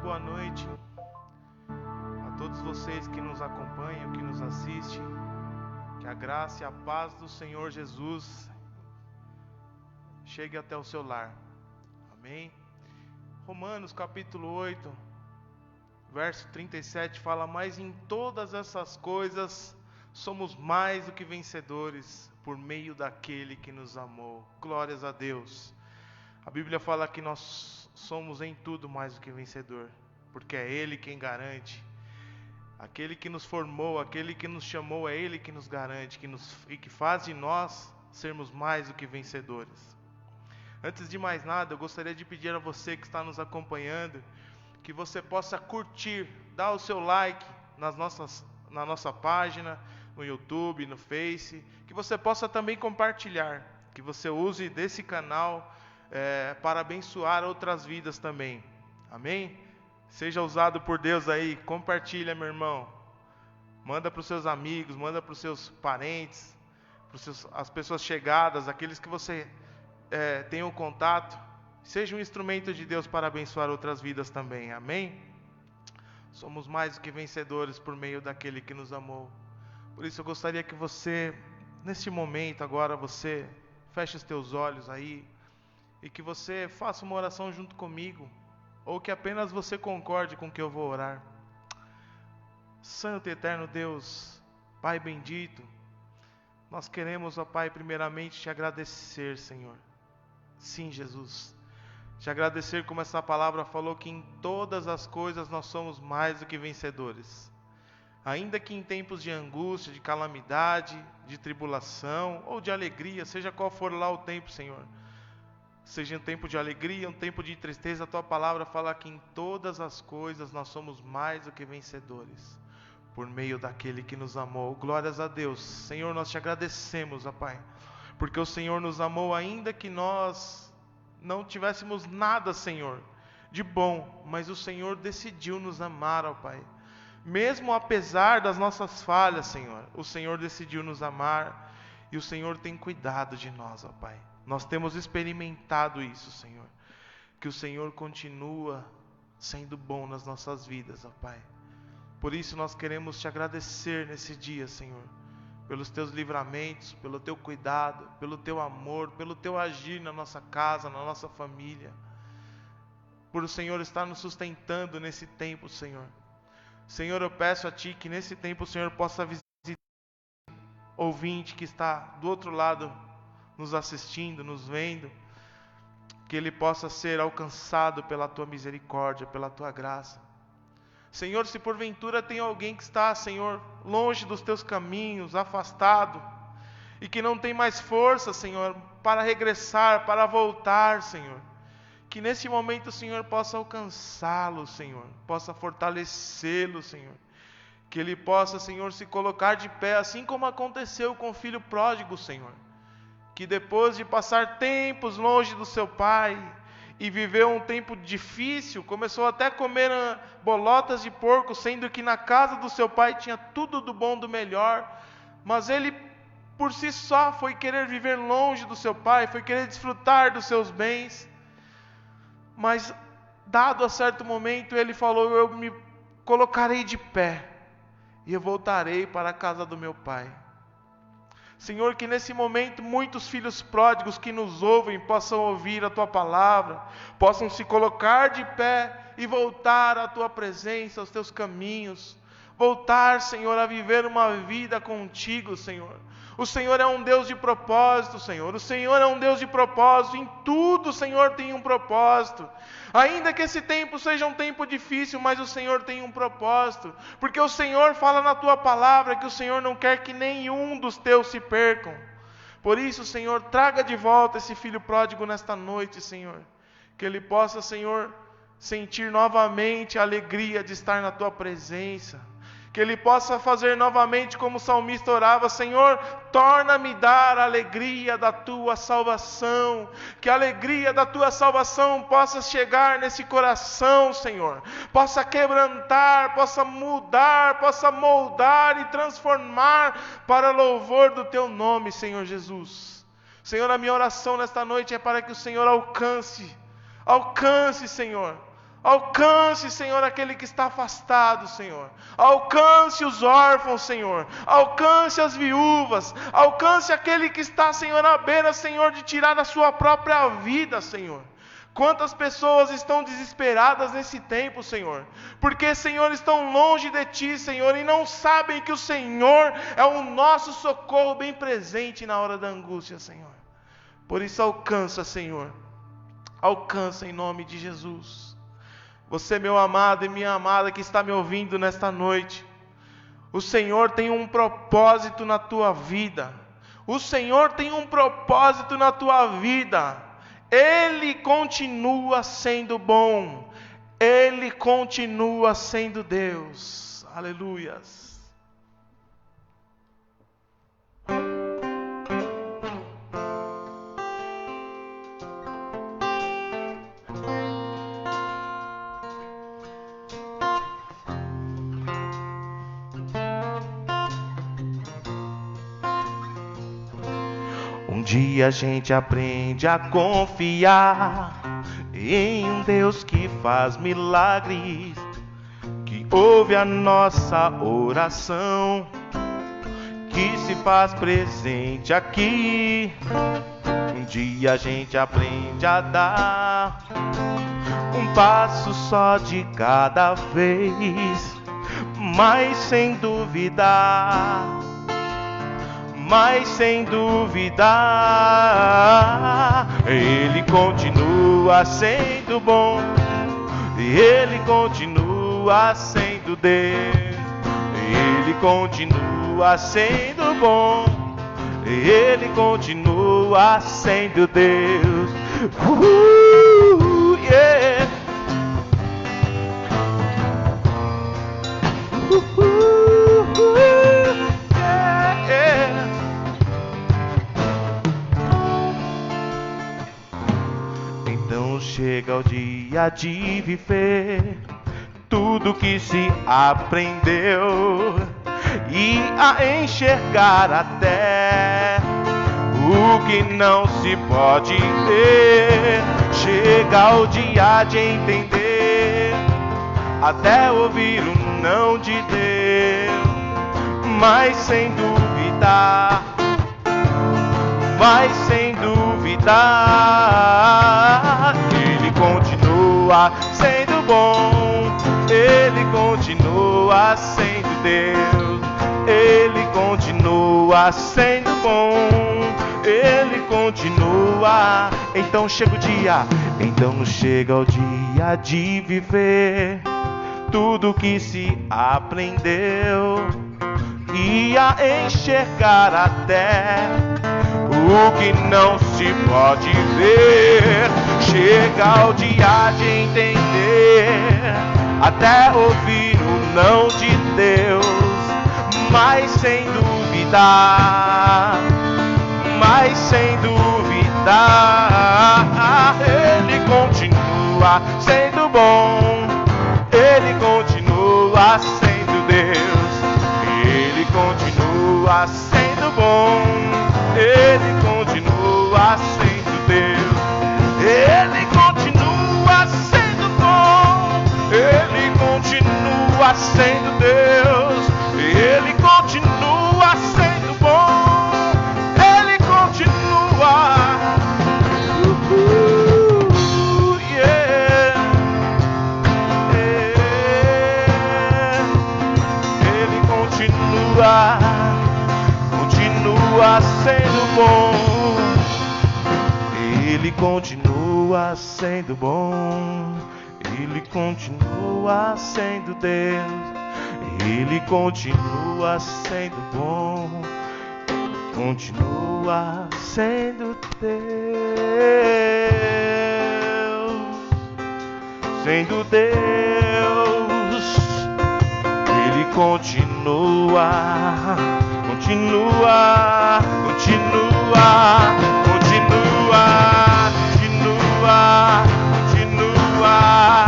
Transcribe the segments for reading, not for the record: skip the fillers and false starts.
boa noite a todos vocês que nos acompanham, que nos assistem. Que a graça e a paz do Senhor Jesus chegue até o seu lar. Amém? Romanos capítulo 8, verso 37 fala: mas em todas essas coisas somos mais do que vencedores por meio daquele que nos amou. Glórias a Deus. A Bíblia fala que nós somos em tudo mais do que vencedor, porque é Ele quem garante. Aquele que nos formou, aquele que nos chamou, é Ele que nos garante, e que faz de nós sermos mais do que vencedores. Antes de mais nada, eu gostaria de pedir a você que está nos acompanhando, que você possa curtir, dar o seu like na nossa página, no YouTube, no Face, que você possa também compartilhar, que você use desse canal para abençoar outras vidas também. Amém? Seja usado por Deus aí, compartilha, meu irmão. Manda para os seus amigos, manda para os seus parentes, as pessoas chegadas, aqueles que você tem um contato. Seja um instrumento de Deus para abençoar outras vidas também. Amém? Somos mais do que vencedores por meio daquele que nos amou. Por isso eu gostaria que você, neste momento agora, você feche os teus olhos aí e que você faça uma oração junto comigo, ou que apenas você concorde com o que eu vou orar. Santo e eterno Deus, Pai bendito, nós queremos, ó Pai, primeiramente te agradecer, Senhor. Sim, Jesus, te agradecer como essa palavra falou que em todas as coisas nós somos mais do que vencedores. Ainda que em tempos de angústia, de calamidade, de tribulação ou de alegria, seja qual for lá o tempo, Senhor, seja um tempo de alegria, um tempo de tristeza, a Tua palavra fala que em todas as coisas nós somos mais do que vencedores, por meio daquele que nos amou. Glórias a Deus. Senhor, nós te agradecemos, ó Pai, porque o Senhor nos amou ainda que nós não tivéssemos nada, Senhor, de bom, mas o Senhor decidiu nos amar, ó Pai. Mesmo apesar das nossas falhas, Senhor, o Senhor decidiu nos amar e o Senhor tem cuidado de nós, ó Pai. Nós temos experimentado isso, Senhor, que o Senhor continua sendo bom nas nossas vidas, ó Pai. Por isso nós queremos te agradecer nesse dia, Senhor, pelos teus livramentos, pelo teu cuidado, pelo teu amor, pelo teu agir na nossa casa, na nossa família, por o Senhor estar nos sustentando nesse tempo, Senhor. Senhor, eu peço a Ti que nesse tempo o Senhor possa visitar o ouvinte que está do outro lado, nos assistindo, nos vendo, que ele possa ser alcançado pela Tua misericórdia, pela Tua graça. Senhor, se porventura tem alguém que está, Senhor, longe dos Teus caminhos, afastado, e que não tem mais força, Senhor, para regressar, para voltar, Senhor, que nesse momento o Senhor possa alcançá-lo, Senhor, possa fortalecê-lo, Senhor, que ele possa, Senhor, se colocar de pé, assim como aconteceu com o filho pródigo, Senhor, que depois de passar tempos longe do seu pai e viver um tempo difícil, começou até a comer bolotas de porco, sendo que na casa do seu pai tinha tudo do bom, do melhor, mas ele por si só foi querer viver longe do seu pai, foi querer desfrutar dos seus bens, mas dado a certo momento ele falou: eu me colocarei de pé e eu voltarei para a casa do meu pai. Senhor, que nesse momento muitos filhos pródigos que nos ouvem possam ouvir a Tua palavra, possam se colocar de pé e voltar à Tua presença, aos Teus caminhos, voltar, Senhor, a viver uma vida contigo, Senhor. O Senhor é um Deus de propósito, Senhor. O Senhor é um Deus de propósito. Em tudo o Senhor tem um propósito. Ainda que esse tempo seja um tempo difícil, mas o Senhor tem um propósito. Porque o Senhor fala na Tua palavra que o Senhor não quer que nenhum dos Teus se percam. Por isso, Senhor, traga de volta esse filho pródigo nesta noite, Senhor. Que ele possa, Senhor, sentir novamente a alegria de estar na Tua presença. Que ele possa fazer novamente como o salmista orava: Senhor, torna-me dar a alegria da Tua salvação. Que a alegria da Tua salvação possa chegar nesse coração, Senhor. Possa quebrantar, possa mudar, possa moldar e transformar para louvor do Teu nome, Senhor Jesus. Senhor, a minha oração nesta noite é para que o Senhor alcance, Senhor, Alcance, Senhor, aquele que está afastado, Senhor. Alcance os órfãos, Senhor. Alcance as viúvas. Alcance aquele que está, Senhor, à beira, Senhor, de tirar a sua própria vida, Senhor. Quantas pessoas estão desesperadas nesse tempo, Senhor, porque, Senhor, estão longe de Ti, Senhor, e não sabem que o Senhor é o nosso socorro bem presente na hora da angústia, Senhor. Por isso alcança, Senhor, alcança em nome de Jesus. Você, meu amado e minha amada que está me ouvindo nesta noite, o Senhor tem um propósito na tua vida, o Senhor tem um propósito na tua vida. Ele continua sendo bom. Ele continua sendo Deus. Aleluias. Um dia a gente aprende a confiar em um Deus que faz milagres, que ouve a nossa oração, que se faz presente aqui. Um dia a gente aprende a dar um passo só de cada vez, mas sem duvidar. Mas sem duvidar, Ele continua sendo bom, Ele continua sendo Deus, Ele continua sendo bom, Ele continua sendo Deus. Yeah. Chega o dia de viver tudo que se aprendeu e a enxergar até o que não se pode ver. Chega o dia de entender, até ouvir o não de Deus, mas sem duvidar, mas sem duvidar. Ele continua sendo bom, Ele continua sendo Deus, Ele continua sendo bom, Ele continua. Então chega o dia, então chega o dia de viver tudo que se aprendeu e a enxergar até o que não se pode ver. Chega o dia de entender, até ouvir o não de Deus, mas sem duvidar, mas sem duvidar. Ele continua sendo bom, Ele continua sendo Deus, Ele continua sendo bom, Ele continua sendo Deus, Ele continua sendo bom, Ele continua sendo Deus, Ele continua sendo bom, Ele continua. Yeah. Ele continua sendo bom, Ele continua sendo bom, Ele continua sendo Deus, Ele continua sendo bom, continua sendo Deus, sendo Deus. Ele continua, continua, continua, continua, continua, continua,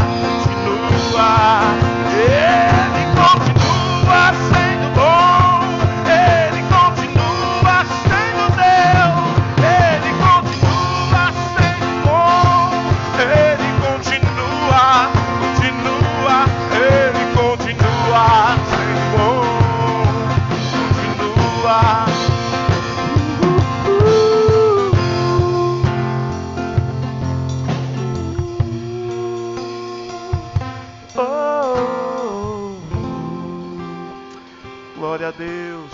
continua. Ele continua sendo bom, Ele continua sendo Deus, Ele continua sendo bom, Ele continua, Glória a Deus.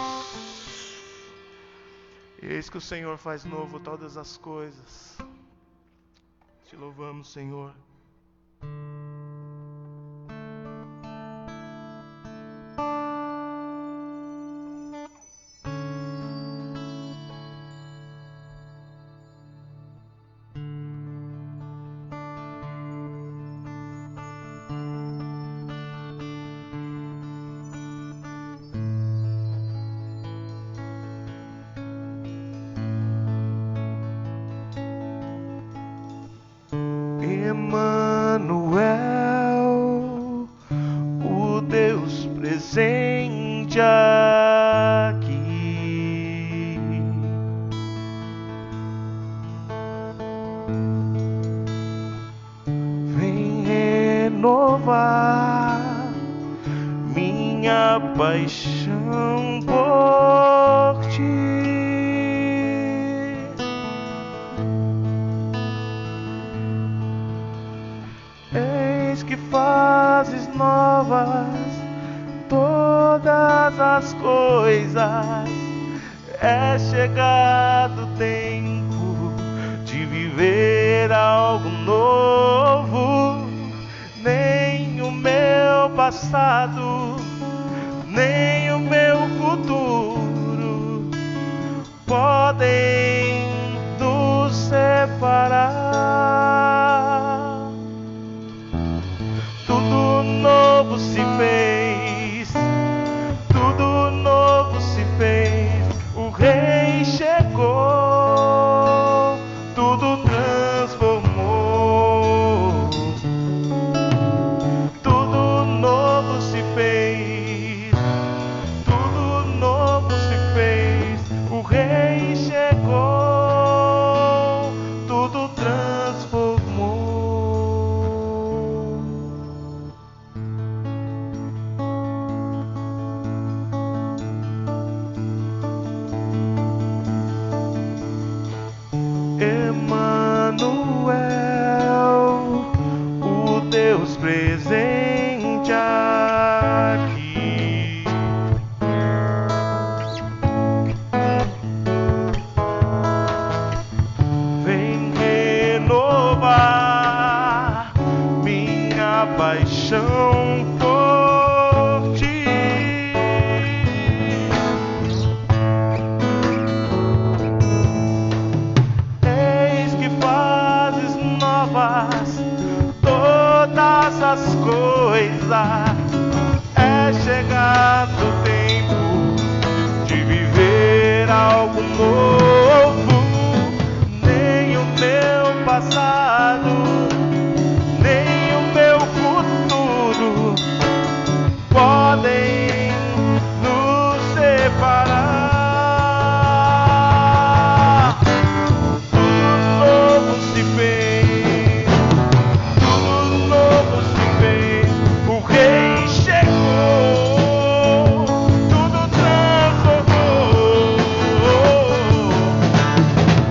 Eis que o Senhor faz novo todas as coisas. Te louvamos, Senhor. Emmanuel, o Deus presente aqui. Vem renovar minha paixão por ti. Eis que fazes novas todas as coisas. É chegado o tempo de viver algo novo. Nem o meu passado, nem o meu futuro podem nos separar. Tudo novo se fez, tudo novo se fez. O Rei chegou, tudo transformou. Tudo novo se fez, tudo novo se fez. O Rei chegou, tudo transformou. Emmanuel, o Deus presente aqui. Vem renovar minha paixão por ti. Eis que fazes novas todas as coisas. É chegado o tempo de viver algo novo. Nem o meu passado, nem o meu futuro podem nos separar. Tudo novo se fez, tudo novo se fez. O Rei chegou, tudo transformou.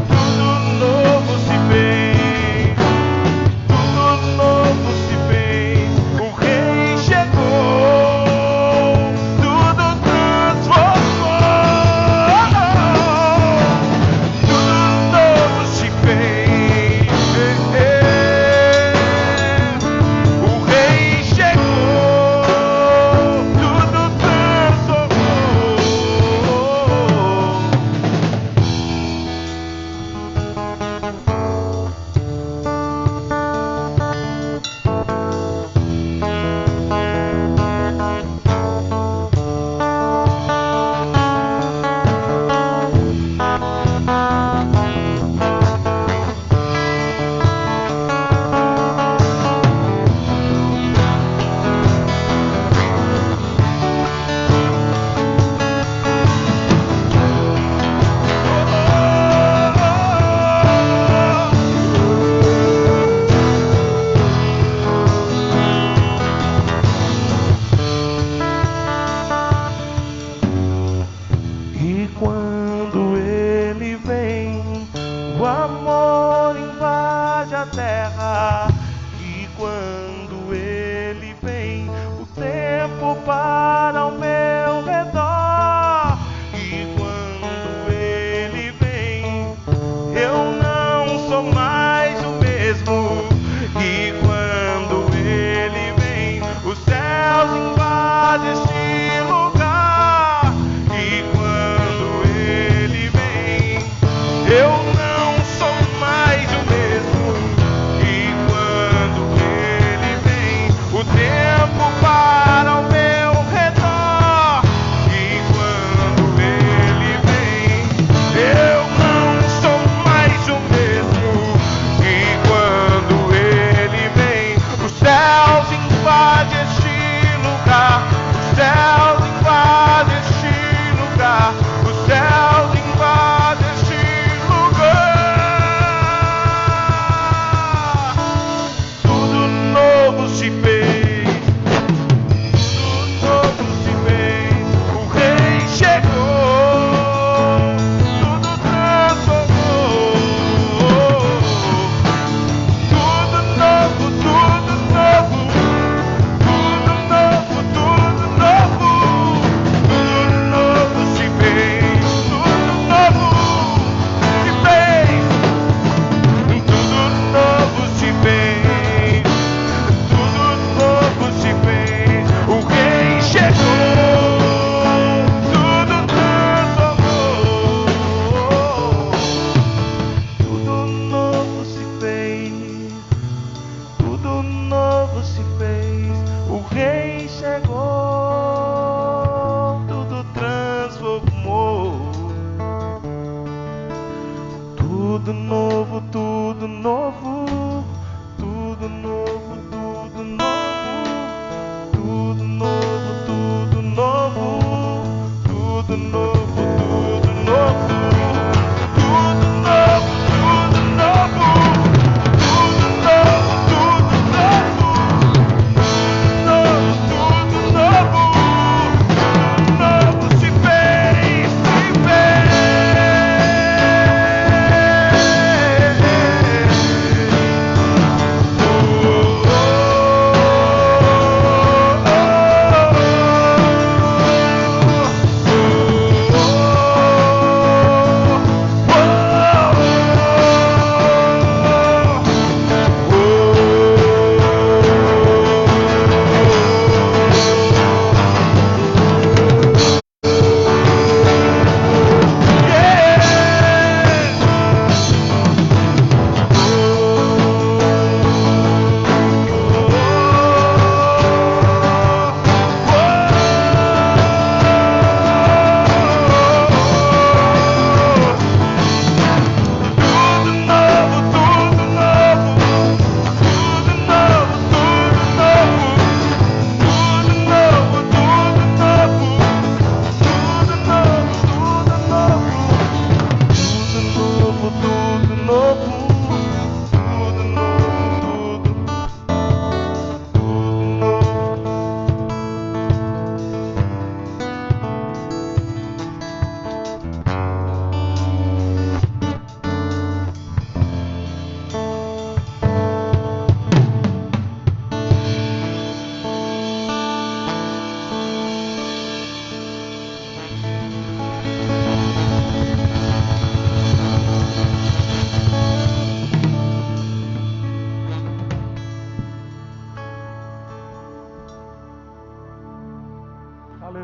Tudo novo se fez, tudo novo se fez. O Rei chegou, tudo transformou. Tudo novo se fez. O Rei chegou, tudo transformou. E quando ele vem, o amor invade a terra. E quando ele vem, o tempo para ao meu redor.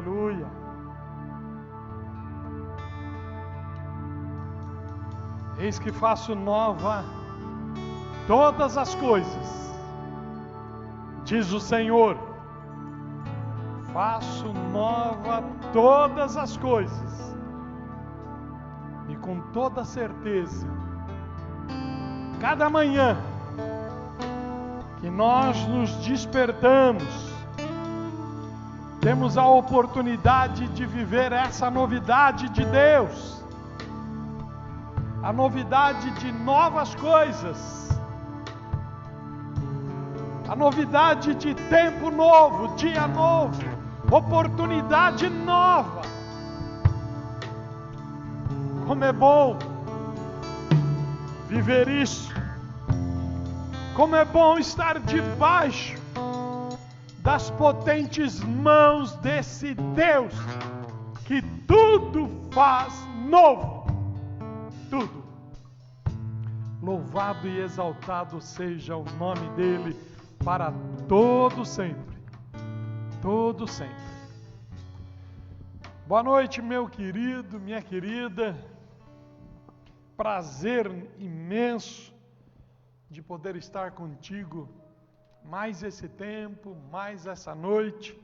Aleluia. Eis que faço nova todas as coisas, diz o Senhor. Faço nova todas as coisas. E com toda certeza, cada manhã que nós nos despertamos, temos a oportunidade de viver essa novidade de Deus. A novidade de novas coisas. A novidade de tempo novo, dia novo, oportunidade nova. Como é bom viver isso. Como é bom estar debaixo das potentes mãos desse Deus que tudo faz novo. Tudo. Louvado e exaltado seja o nome dele para todo sempre. Todo sempre. Boa noite, meu querido, minha querida. Prazer imenso de poder estar contigo mais esse tempo, mais essa noite,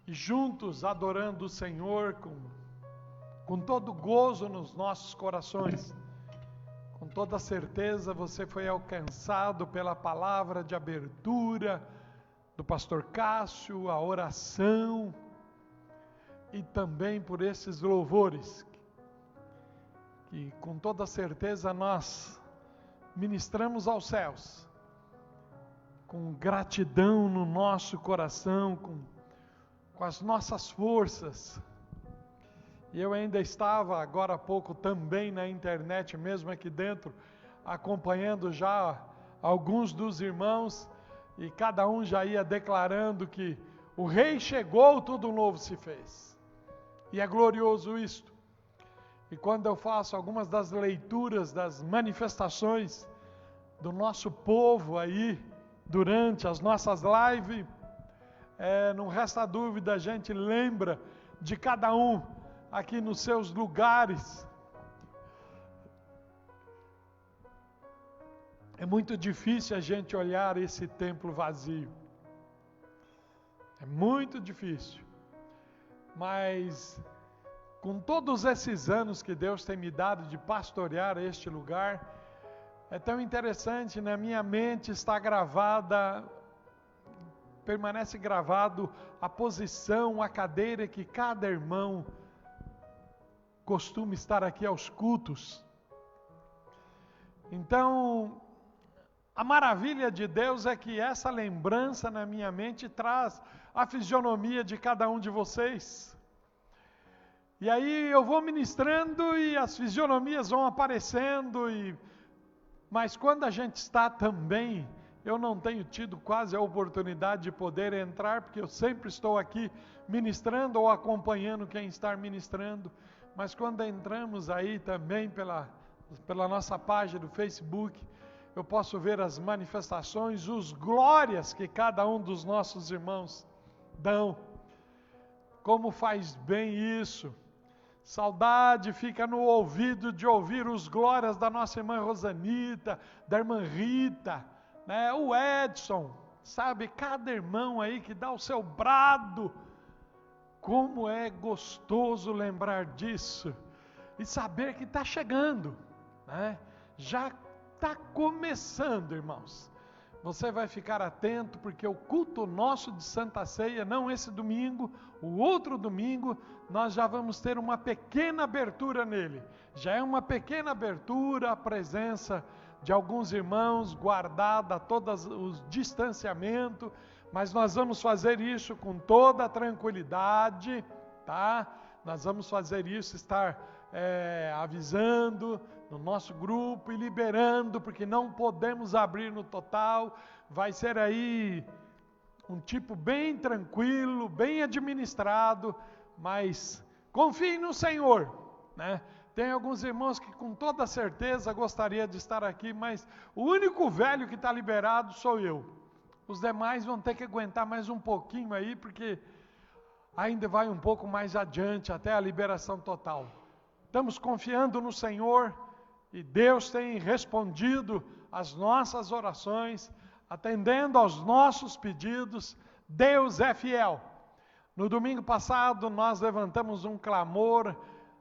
e juntos adorando o Senhor com todo gozo nos nossos corações. Com toda certeza você foi alcançado pela palavra de abertura do pastor Cássio, a oração e também por esses louvores que com toda certeza nós ministramos aos céus, com gratidão no nosso coração, com as nossas forças. E eu ainda estava agora há pouco também na internet, mesmo aqui dentro, acompanhando já alguns dos irmãos, e cada um já ia declarando que o Rei chegou, tudo novo se fez. E é glorioso isto. E quando eu faço algumas das leituras das manifestações do nosso povo aí, durante as nossas lives, não resta dúvida, a gente lembra de cada um aqui nos seus lugares. É muito difícil a gente olhar esse templo vazio. É muito difícil. Mas com todos esses anos que Deus tem me dado de pastorear este lugar, é tão interessante, na minha mente está gravada, permanece gravado a posição, a cadeira que cada irmão costuma estar aqui aos cultos. Então, a maravilha de Deus é que essa lembrança na minha mente traz a fisionomia de cada um de vocês. E aí eu vou ministrando e as fisionomias vão aparecendo, mas quando a gente está também, eu não tenho tido quase a oportunidade de poder entrar, porque eu sempre estou aqui ministrando ou acompanhando quem está ministrando. Mas quando entramos aí também pela nossa página do Facebook, eu posso ver as manifestações, os glórias que cada um dos nossos irmãos dão. Como faz bem isso. Saudade fica no ouvido de ouvir os glórias da nossa irmã Rosanita, da irmã Rita, né? O Edson, sabe, cada irmão aí que dá o seu brado. Como é gostoso lembrar disso e saber que está chegando, né? Já está começando, irmãos. Você vai ficar atento, porque o culto nosso de Santa Ceia, não esse domingo, o outro domingo, nós já vamos ter uma pequena abertura nele. Já é uma pequena abertura, a presença de alguns irmãos, guardada todos os distanciamentos, mas nós vamos fazer isso com toda a tranquilidade, tá? Nós vamos fazer isso, estar avisando no nosso grupo e liberando, porque não podemos abrir no total. Vai ser aí um tipo bem tranquilo, bem administrado, mas confie no Senhor, né? Tem alguns irmãos que com toda certeza gostaria de estar aqui, mas o único velho que está liberado sou eu. Os demais vão ter que aguentar mais um pouquinho aí, porque ainda vai um pouco mais adiante, até a liberação total. Estamos confiando no Senhor e Deus tem respondido às nossas orações, atendendo aos nossos pedidos. Deus é fiel. No domingo passado nós levantamos um clamor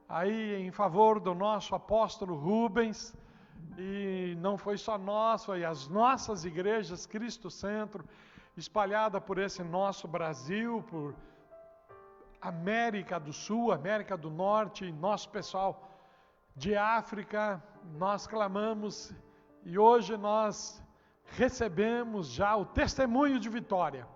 aí em favor do nosso apóstolo Rubens, e não foi só nós, foi as nossas igrejas Cristo Centro, espalhada por esse nosso Brasil, por América do Sul, América do Norte, nosso pessoal de África, nós clamamos e hoje nós recebemos já o testemunho de vitória.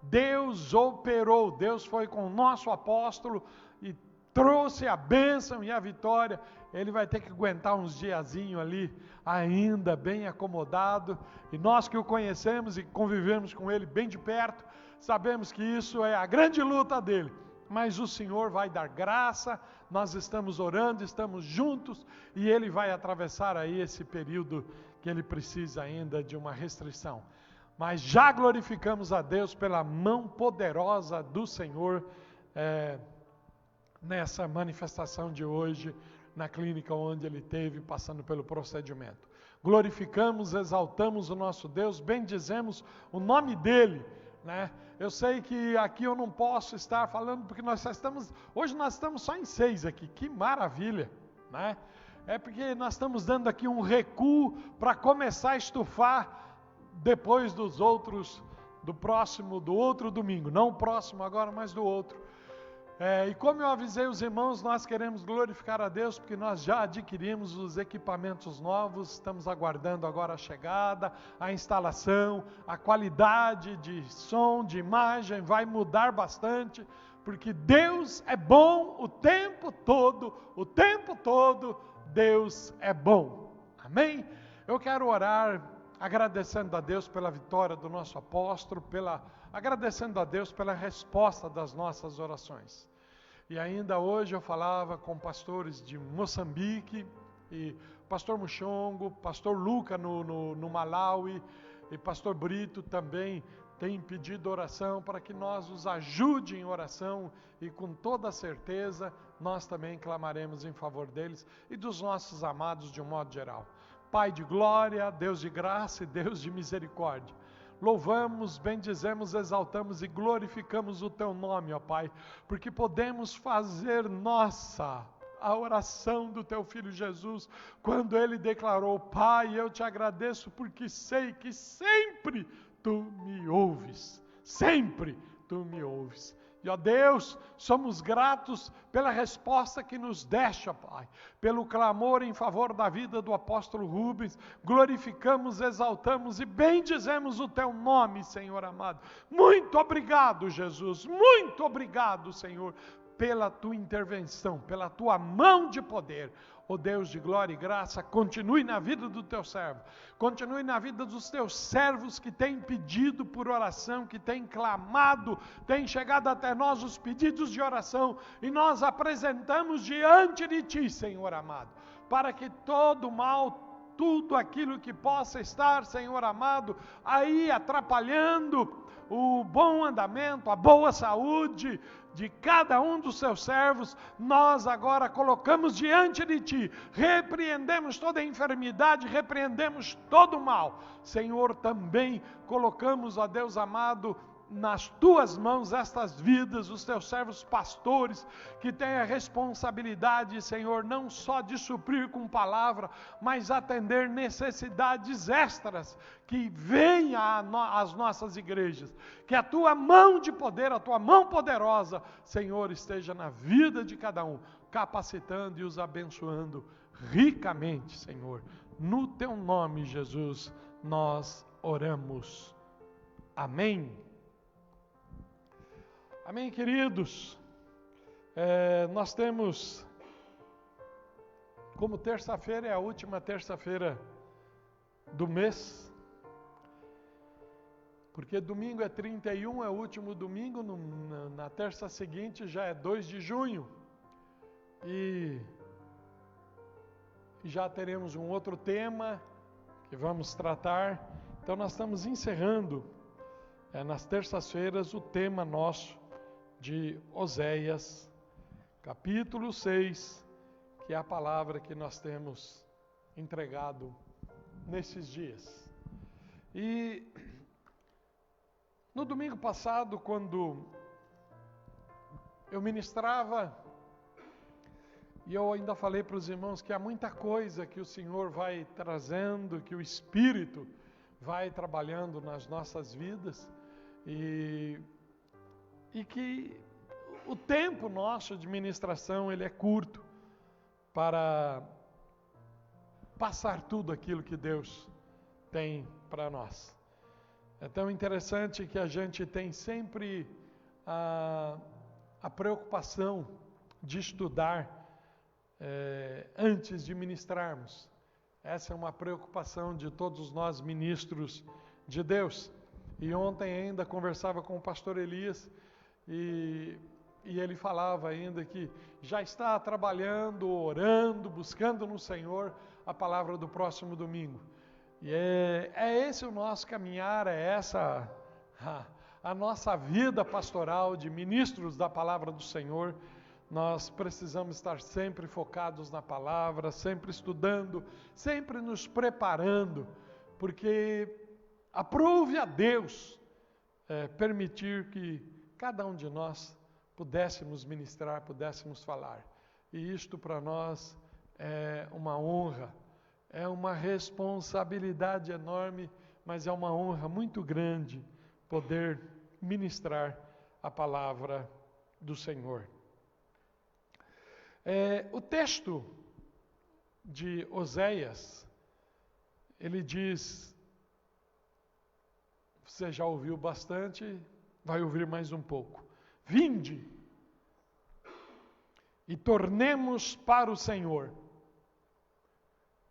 Deus operou, Deus foi com o nosso apóstolo e trouxe a bênção e a vitória. Ele vai ter que aguentar uns diazinhos ali, ainda bem acomodado, e nós que o conhecemos e convivemos com ele bem de perto, sabemos que isso é a grande luta dele, mas o Senhor vai dar graça, nós estamos orando, estamos juntos, e ele vai atravessar aí esse período que ele precisa ainda de uma restrição. Mas já glorificamos a Deus pela mão poderosa do Senhor, nessa manifestação de hoje, na clínica onde ele esteve passando pelo procedimento. Glorificamos, exaltamos o nosso Deus, bendizemos o nome dele, né? Eu sei que aqui eu não posso estar falando, porque hoje nós estamos só em 6 aqui, que maravilha, né? É porque nós estamos dando aqui um recuo para começar a estufar depois do outro domingo, não o próximo agora, mas do outro. E como eu avisei os irmãos, nós queremos glorificar a Deus, porque nós já adquirimos os equipamentos novos, estamos aguardando agora a chegada, a instalação, a qualidade de som, de imagem vai mudar bastante, porque Deus é bom o tempo todo, Deus é bom. Amém? Eu quero orar agradecendo a Deus pela vitória do nosso apóstolo, agradecendo a Deus pela resposta das nossas orações. E ainda hoje eu falava com pastores de Moçambique, e pastor Muxongo, pastor Luca no Malawi, e pastor Brito também tem pedido oração para que nós os ajude em oração, e com toda certeza nós também clamaremos em favor deles e dos nossos amados de um modo geral. Pai de glória, Deus de graça e Deus de misericórdia, louvamos, bendizemos, exaltamos e glorificamos o Teu nome, ó Pai, porque podemos fazer nossa a oração do Teu Filho Jesus, quando Ele declarou: Pai, eu te agradeço porque sei que sempre Tu me ouves, sempre Tu me ouves. E ó Deus, somos gratos pela resposta que nos deste, ó Pai, pelo clamor em favor da vida do apóstolo Rubens, glorificamos, exaltamos e bendizemos o Teu nome, Senhor amado. Muito obrigado, Jesus, muito obrigado, Senhor, pela Tua intervenção, pela Tua mão de poder. Ó Deus de glória e graça, continue na vida do Teu servo, continue na vida dos Teus servos que têm pedido por oração, que têm clamado, têm chegado até nós os pedidos de oração, e nós apresentamos diante de Ti, Senhor amado, para que todo mal, tudo aquilo que possa estar, Senhor amado, aí atrapalhando o bom andamento, a boa saúde de cada um dos Seus servos, nós agora colocamos diante de Ti, repreendemos toda enfermidade, repreendemos todo o mal. Senhor, também colocamos, ó Deus amado, nas Tuas mãos estas vidas, os Teus servos pastores, que têm a responsabilidade, Senhor, não só de suprir com palavra, mas atender necessidades extras que venham às nossas igrejas. Que a Tua mão de poder, a Tua mão poderosa, Senhor, esteja na vida de cada um, capacitando e os abençoando ricamente, Senhor. No Teu nome, Jesus, nós oramos. Amém. Amém, queridos? Nós temos, como terça-feira é a última terça-feira do mês, porque domingo é 31, é o último domingo, na terça seguinte já é 2 de junho, e já teremos um outro tema que vamos tratar. Então nós estamos encerrando nas terças-feiras o tema nosso de Oséias, capítulo 6, que é a palavra que nós temos entregado nesses dias. E no domingo passado, quando eu ministrava, e eu ainda falei para os irmãos que há muita coisa que o Senhor vai trazendo, que o Espírito vai trabalhando nas nossas vidas, e que o tempo nosso de ministração ele é curto para passar tudo aquilo que Deus tem para nós. É tão interessante que a gente tem sempre a preocupação de estudar antes de ministrarmos. Essa é uma preocupação de todos nós ministros de Deus. E ontem ainda conversava com o pastor Elias e ele falava ainda que já está trabalhando, orando, buscando no Senhor a palavra do próximo domingo. E é esse o nosso caminhar, é essa a nossa vida pastoral de ministros da palavra do Senhor. Nós precisamos estar sempre focados na palavra, sempre estudando, sempre nos preparando, porque aprove a Deus permitir que cada um de nós pudéssemos ministrar, pudéssemos falar. E isto para nós é uma honra, é uma responsabilidade enorme, mas é uma honra muito grande poder ministrar a palavra do Senhor. O texto de Oséias, ele diz, você já ouviu bastante, vai ouvir mais um pouco. Vinde e tornemos para o Senhor.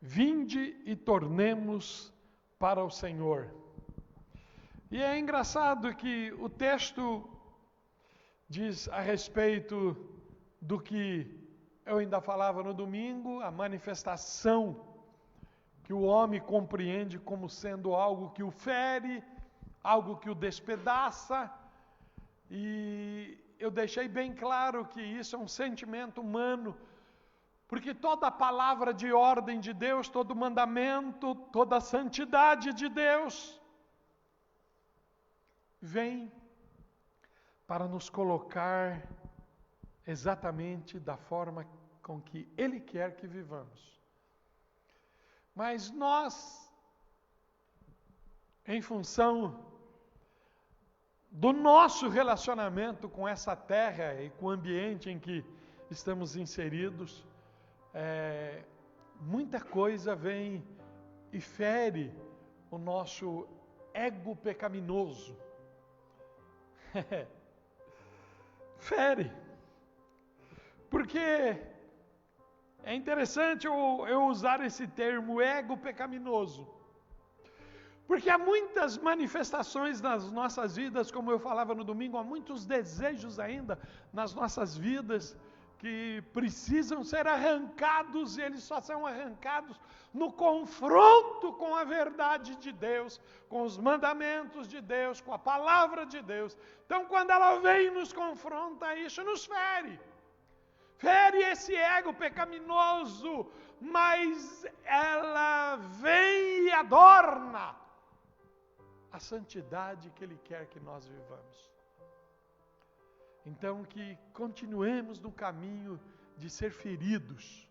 Vinde e tornemos para o Senhor. E é engraçado que o texto diz a respeito do que eu ainda falava no domingo, a manifestação que o homem compreende como sendo algo que o fere, algo que o despedaça, e eu deixei bem claro que isso é um sentimento humano, porque toda palavra de ordem de Deus, todo mandamento, toda santidade de Deus, vem para nos colocar exatamente da forma com que Ele quer que vivamos. Mas nós, em função do nosso relacionamento com essa terra e com o ambiente em que estamos inseridos, muita coisa vem e fere o nosso ego pecaminoso. Fere. Porque é interessante eu usar esse termo ego pecaminoso. Porque há muitas manifestações nas nossas vidas, como eu falava no domingo, há muitos desejos ainda nas nossas vidas que precisam ser arrancados, e eles só são arrancados no confronto com a verdade de Deus, com os mandamentos de Deus, com a palavra de Deus. Então, quando ela vem e nos confronta, isso nos fere. Fere esse ego pecaminoso, mas ela vem e adorna a santidade que Ele quer que nós vivamos. Então, que continuemos no caminho de ser feridos,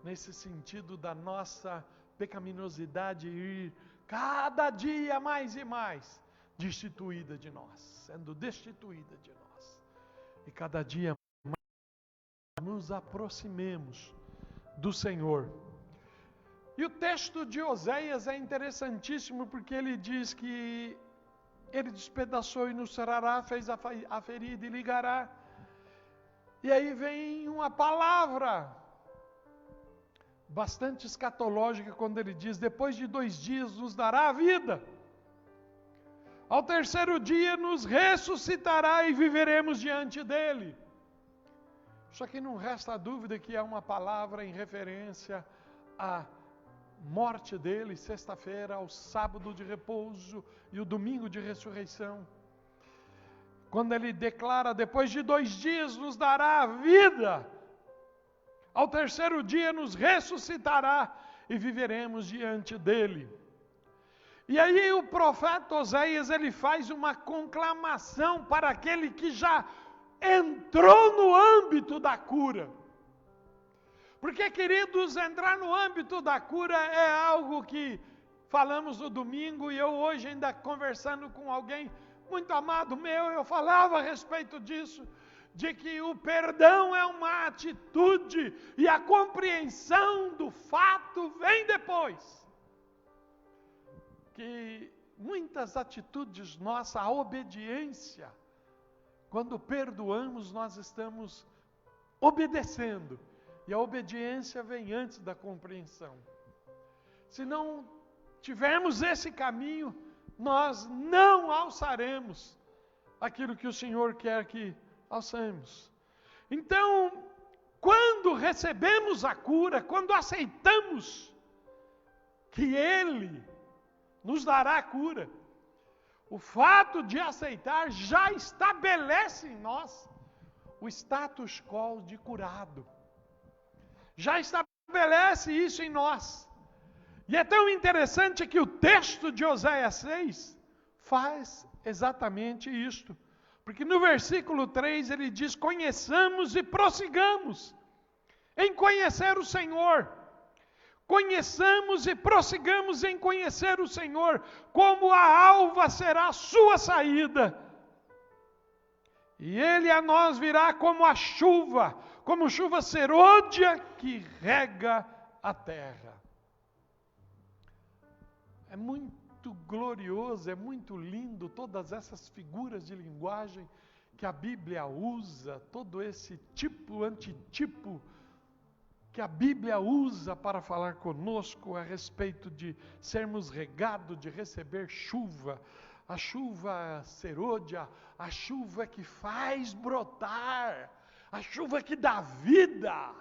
nesse sentido da nossa pecaminosidade ir cada dia mais e mais destituída de nós, sendo destituída de nós. E cada dia mais nos aproximemos do Senhor. E o texto de Oséias é interessantíssimo porque ele diz que Ele despedaçou e nos sarará, fez a ferida e ligará. E aí vem uma palavra bastante escatológica quando ele diz, depois de 2 dias nos dará a vida. Ao 3º dia nos ressuscitará e viveremos diante dele. Só que não resta dúvida que é uma palavra em referência à morte dele, sexta-feira, ao sábado de repouso e o domingo de ressurreição. quando ele declara: depois de 2 dias nos dará a vida, ao terceiro dia nos ressuscitará e viveremos diante dele. E aí o profeta Oséias, ele faz uma conclamação para aquele que já entrou no âmbito da cura. Porque, queridos, entrar no âmbito da cura é algo que falamos no domingo, e eu hoje ainda conversando com alguém muito amado meu, eu falava a respeito disso, de que o perdão é uma atitude e a compreensão do fato vem depois. Que muitas atitudes nossas, a obediência, quando perdoamos, nós estamos obedecendo. E a obediência vem antes da compreensão. Se não tivermos esse caminho, nós não alçaremos aquilo que o Senhor quer que alçemos. Então, quando recebemos a cura, quando aceitamos que Ele nos dará a cura, o fato de aceitar já estabelece em nós o status quo de curado. Já estabelece isso em nós. E é tão interessante que o texto de Oséias 6 faz exatamente isto. Porque no versículo 3 ele diz: conheçamos e prossigamos em conhecer o Senhor. Conheçamos e prossigamos em conhecer o Senhor, como a alva será a sua saída. E Ele a nós virá como chuva serôdia que rega a terra. É muito glorioso, é muito lindo todas essas figuras de linguagem que a Bíblia usa, todo esse tipo, antitipo, que a Bíblia usa para falar conosco a respeito de sermos regados, de receber chuva. A chuva serôdia, a chuva que faz brotar, a chuva que dá vida.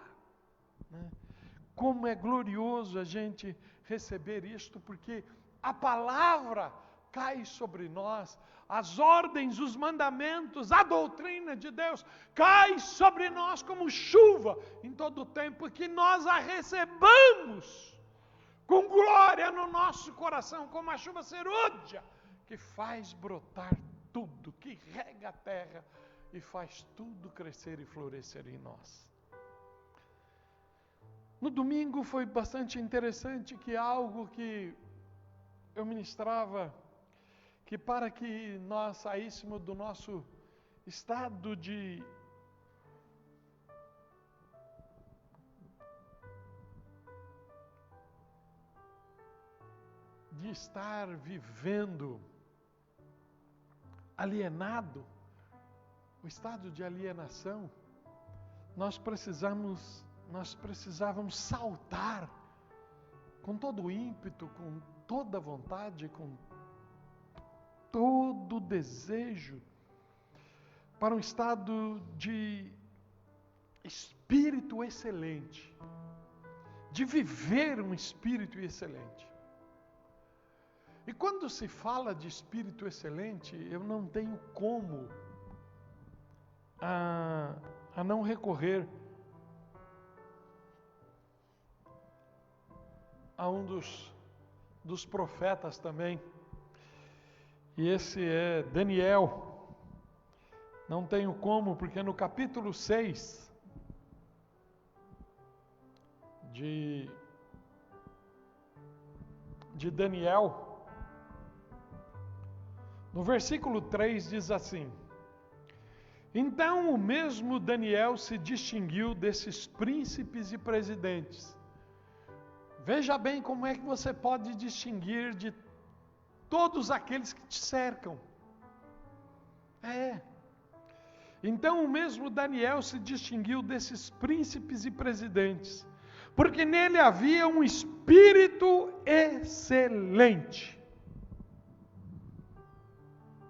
Como é glorioso a gente receber isto, porque a palavra cai sobre nós, as ordens, os mandamentos, a doutrina de Deus cai sobre nós como chuva em todo o tempo, que nós a recebamos com glória no nosso coração, como a chuva serôdia, que faz brotar tudo, que rega a terra e faz tudo crescer e florescer em nós. No domingo foi bastante interessante que algo que eu ministrava, que para que nós saíssemos do nosso estado de estar vivendo alienado, o estado de alienação, nós precisávamos saltar com todo o ímpeto, com toda a vontade, com todo o desejo, para um estado de espírito excelente, de viver um espírito excelente. E quando se fala de espírito excelente, eu não tenho como a não recorrer a um dos profetas também. E esse é Daniel. Não tenho como, porque no capítulo 6 de Daniel, no versículo 3 diz assim: então o mesmo Daniel se distinguiu desses príncipes e presidentes. Veja bem como é que você pode distinguir de todos aqueles que te cercam. Então o mesmo Daniel se distinguiu desses príncipes e presidentes, porque nele havia um espírito excelente.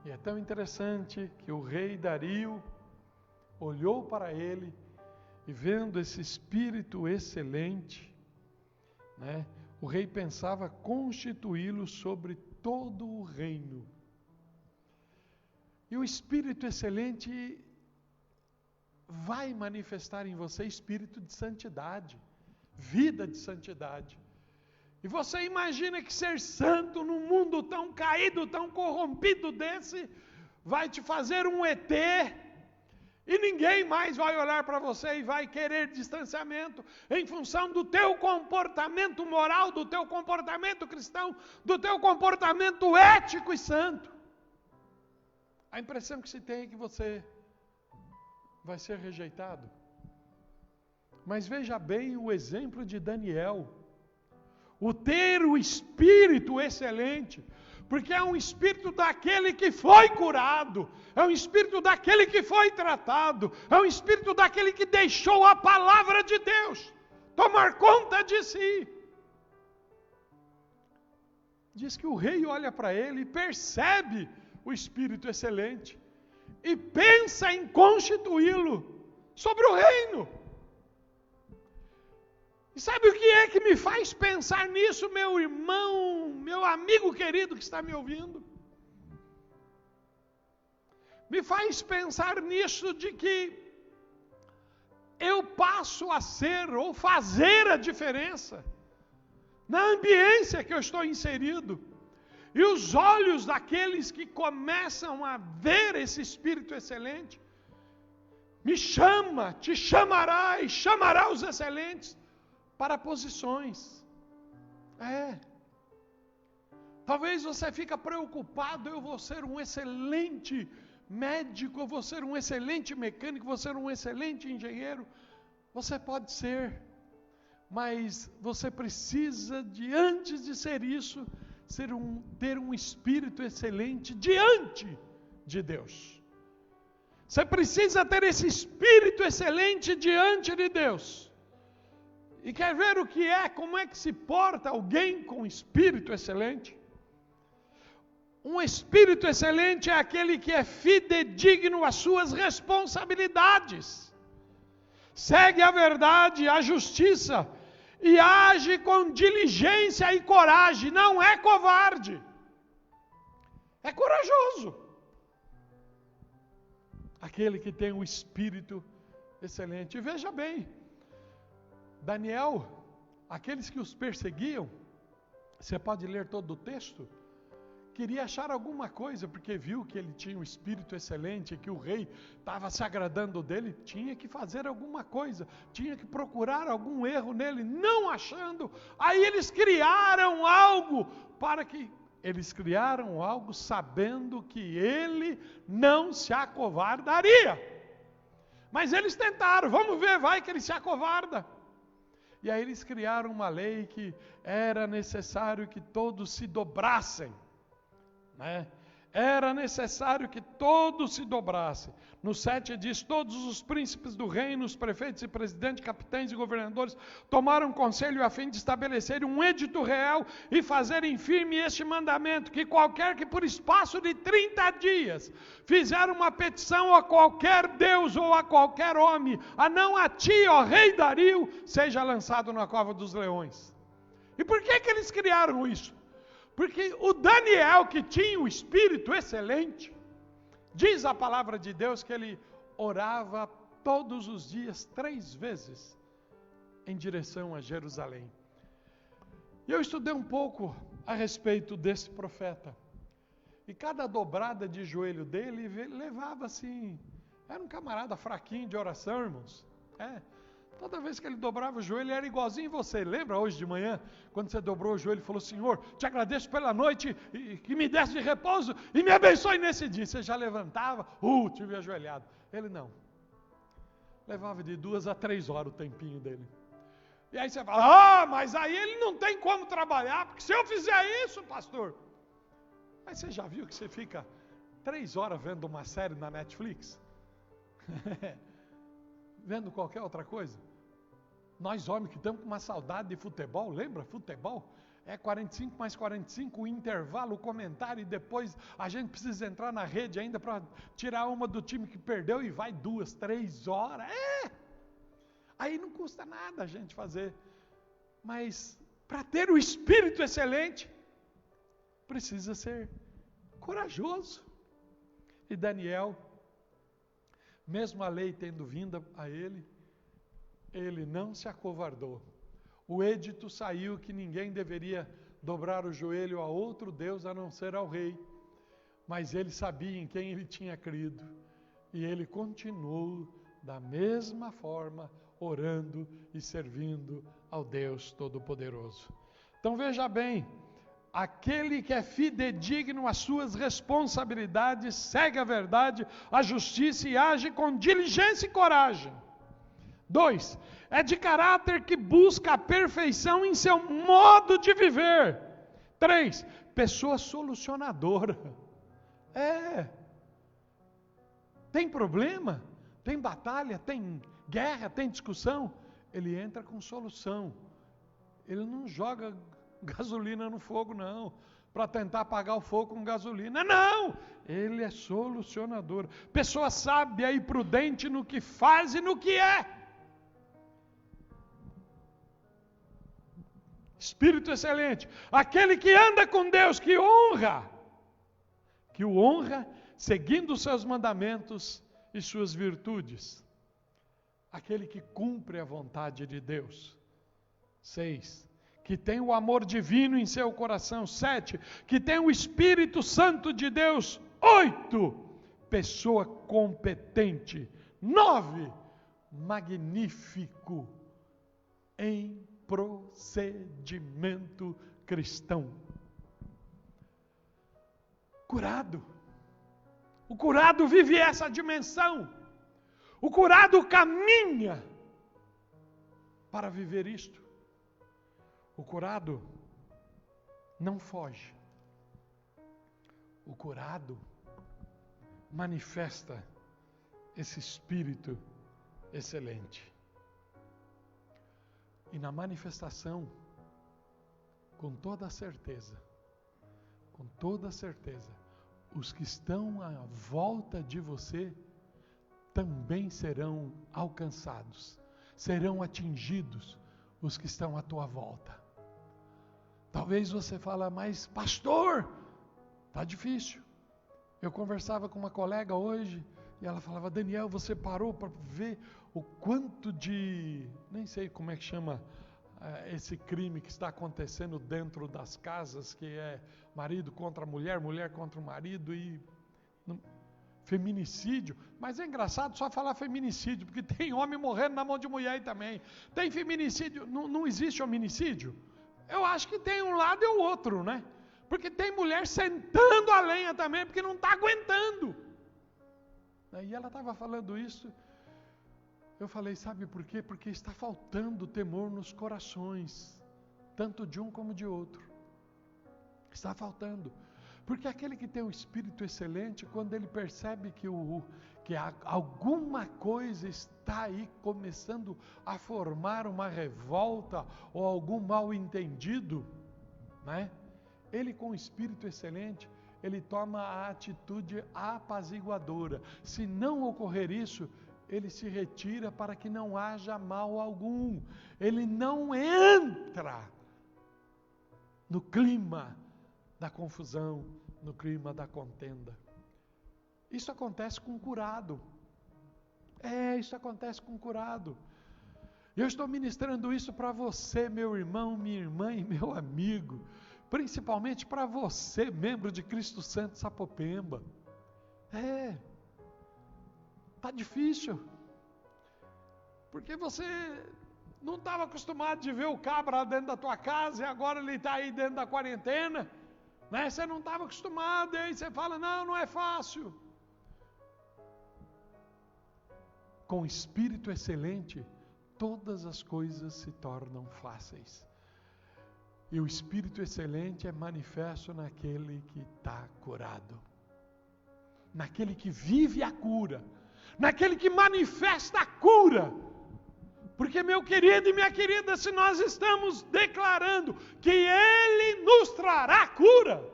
E é tão interessante que o rei Dario olhou para ele e, vendo esse espírito excelente, o rei pensava constituí-lo sobre todo o reino. E o Espírito excelente vai manifestar em você espírito de santidade, vida de santidade. E você imagina que ser santo num mundo tão caído, tão corrompido desse, vai te fazer um ET, e ninguém mais vai olhar para você e vai querer distanciamento em função do teu comportamento moral, do teu comportamento cristão, do teu comportamento ético e santo. A impressão que se tem é que você vai ser rejeitado. Mas veja bem o exemplo de Daniel. O ter o espírito excelente, porque é um espírito daquele que foi curado, é um espírito daquele que foi tratado, é um espírito daquele que deixou a palavra de Deus tomar conta de si. Diz que o rei olha para ele e percebe o espírito excelente e pensa em constituí-lo sobre o reino. E sabe o que é que me faz pensar nisso, meu irmão, meu amigo querido que está me ouvindo? Me faz pensar nisso de que eu passo a ser ou fazer a diferença na ambiência que eu estou inserido. E os olhos daqueles que começam a ver esse Espírito excelente, me chama, te chamará e chamará os excelentes para posições. Talvez você fique preocupado, eu vou ser um excelente médico, eu vou ser um excelente mecânico, vou ser um excelente engenheiro. Você pode ser, mas você precisa de, antes de ser isso, ter um espírito excelente diante de Deus. Você precisa ter esse espírito excelente diante de Deus. E quer ver o que é, como é que se porta alguém com espírito excelente? Um espírito excelente é aquele que é fidedigno às suas responsabilidades. Segue a verdade, a justiça e age com diligência e coragem. Não é covarde. É corajoso. Aquele que tem um espírito excelente. E veja bem, Daniel, aqueles que os perseguiam, você pode ler todo o texto, queria achar alguma coisa, porque viu que ele tinha um espírito excelente, que o rei estava se agradando dele, tinha que fazer alguma coisa, tinha que procurar algum erro nele, não achando, aí eles criaram algo, sabendo que ele não se acovardaria, mas eles tentaram, vamos ver, vai que ele se acovarda. E aí eles criaram uma lei que era necessário que todos se dobrassem. Era necessário que todos se dobrassem. No 7 diz, todos os príncipes do reino, os prefeitos e presidentes, capitães e governadores, tomaram conselho a fim de estabelecerem um edito real e fazerem firme este mandamento, que qualquer que por espaço de 30 dias fizer uma petição a qualquer Deus ou a qualquer homem, a não a ti, ó rei Dario, seja lançado na cova dos leões. E por que eles criaram isso? Porque o Daniel, que tinha o espírito excelente, diz a palavra de Deus que ele orava todos os dias 3 vezes em direção a Jerusalém. E eu estudei um pouco a respeito desse profeta. E cada dobrada de joelho dele levava assim, era um camarada fraquinho de oração, irmãos. Toda vez que ele dobrava o joelho, ele era igualzinho você. Lembra hoje de manhã, quando você dobrou o joelho e falou, Senhor, te agradeço pela noite que me desse de repouso e me abençoe nesse dia. Você já levantava, tive ajoelhado. Ele não. Levava de 2 a 3 horas o tempinho dele. E aí você fala, mas aí ele não tem como trabalhar, porque se eu fizer isso, pastor. Mas você já viu que você fica 3 horas vendo uma série na Netflix? Vendo qualquer outra coisa? Nós homens que estamos com uma saudade de futebol, lembra? Futebol? É 45 mais 45, o intervalo, o comentário, e depois a gente precisa entrar na rede ainda para tirar uma do time que perdeu e vai 2, 3 horas. Aí não custa nada a gente fazer. Mas para ter o espírito excelente, precisa ser corajoso. E Daniel, mesmo a lei tendo vindo a ele, ele não se acovardou. O edito saiu que ninguém deveria dobrar o joelho a outro Deus a não ser ao rei. Mas ele sabia em quem ele tinha crido. E ele continuou da mesma forma, orando e servindo ao Deus Todo-Poderoso. Então veja bem, aquele que é fidedigno às suas responsabilidades, segue a verdade, a justiça e age com diligência e coragem. 2. É de caráter que busca a perfeição em seu modo de viver. 3. Pessoa solucionadora. Tem problema, tem batalha, tem guerra, tem discussão. Ele entra com solução. Ele não joga gasolina no fogo, não, para tentar apagar o fogo com gasolina. Não! Ele é solucionador. Pessoa sábia e prudente no que faz e no que é. Espírito excelente. Aquele que anda com Deus, que o honra, seguindo os seus mandamentos e suas virtudes. Aquele que cumpre a vontade de Deus. 6. Que tem o amor divino em seu coração. 7. Que tem o Espírito Santo de Deus. 8. Pessoa competente. 9. Magnífico em procedimento cristão. Curado. O curado vive essa dimensão. O curado caminha para viver isto. O curado não foge. O curado manifesta esse espírito excelente. E na manifestação, com toda certeza, os que estão à volta de você também serão alcançados, serão atingidos os que estão à tua volta. Talvez você fale, mas pastor, está difícil. Eu conversava com uma colega hoje e ela falava, Daniel, você parou para ver o quanto de, nem sei como é que chama esse crime que está acontecendo dentro das casas, que é marido contra mulher, mulher contra o marido e feminicídio. Mas é engraçado só falar feminicídio, porque tem homem morrendo na mão de mulher aí também. Tem feminicídio, não existe hominicídio? Eu acho que tem um lado e o outro, né? Porque tem mulher sentando a lenha também, porque não está aguentando. Aí ela estava falando isso. Eu falei, sabe por quê? Porque está faltando temor nos corações, tanto de um como de outro. Está faltando. Porque aquele que tem o espírito excelente, quando ele percebe que alguma coisa está aí começando a formar uma revolta ou algum mal entendido, né? Ele com o espírito excelente, ele toma a atitude apaziguadora. Se não ocorrer isso, ele se retira para que não haja mal algum. Ele não entra no clima da confusão, no clima da contenda. Isso acontece com o curado. Isso acontece com o curado. Eu estou ministrando isso para você, meu irmão, minha irmã e meu amigo. Principalmente para você, membro de Cristo Santo Sapopemba. Está difícil. Porque você não estava acostumado de ver o cabra lá dentro da tua casa e agora ele está aí dentro da quarentena. Né? Você não estava acostumado, e aí você fala, não é fácil. Com espírito excelente, todas as coisas se tornam fáceis. E o espírito excelente é manifesto naquele que está curado. Naquele que vive a cura. Naquele que manifesta a cura. Porque, meu querido e minha querida, se nós estamos declarando que Ele nos trará cura,